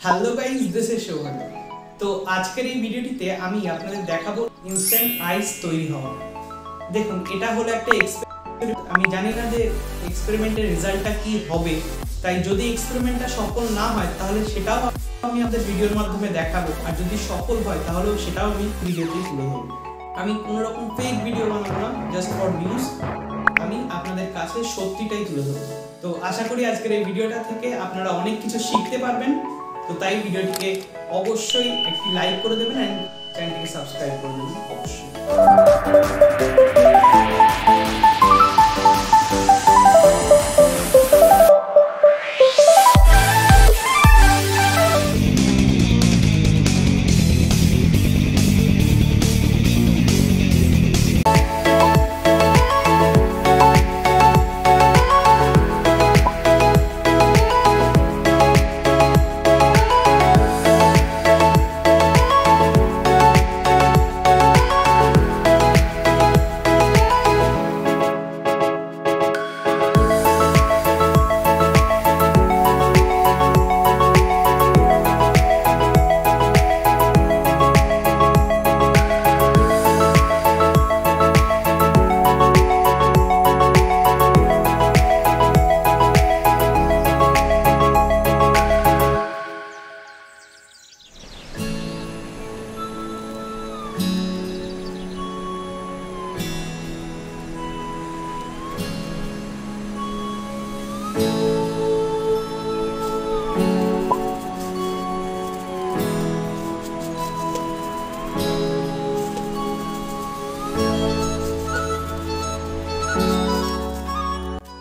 Hello guys, this is Shovon. তো আজকের এই ভিডিওটিতে আমি আপনাদের দেখাবো ইনস্ট্যান্ট আইস তৈরি হওয়া। দেখুন, এটা হলো একটা এক্সপেরিমেন্ট। আমি জানি না যে এক্সপেরিমেন্টের রেজাল্টটা কি হবে, তাই যদি এক্সপেরিমেন্টটা সফল না হয় তাহলে সেটাও আমি আপনাদের ভিডিওর মাধ্যমে দেখাবো, আর যদি সফল হয় তাহলেও সেটাও আমি ভিডিওতে তুলে ধরবো। আমি কোনো রকম ফেক ভিডিও বানাবো না, জাস্ট ফর নিউজ। আমি আপনাদের কাছে সত্যিটাই তুলে ধরবো। তো আশা করি আজকের এই ভিডিওটা থেকে আপনারা অনেক কিছু শিখতে পারবেন। তো তাই ভিডিওটিকে অবশ্যই একটি লাইক করে দেবেন এন্ড চ্যানেলটিকে সাবস্ক্রাইব করে দেবেন অবশ্যই।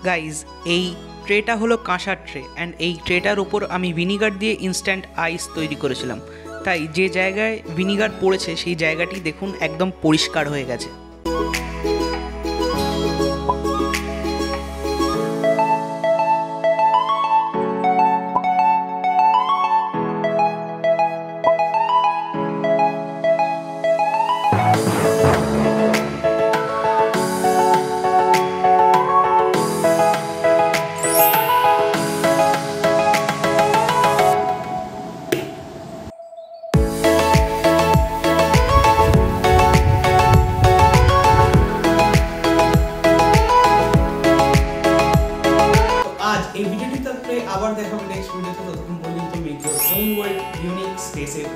গাইজ, এই ট্রেটা হলো কাঁসার ট্রে অ্যান্ড এই ট্রেটার উপর আমি ভিনিগার দিয়ে ইনস্ট্যান্ট আইস তৈরি করেছিলাম। তাই যে জায়গায় ভিনিগার পড়েছে সেই জায়গাটি দেখুন একদম পরিষ্কার হয়ে গেছে। এই ভিডিওটি তারপরে আবার দেখাবো নেক্সট ভিডিওতে। ততক্ষণ পর্যন্ত make your own world unique, stay safe.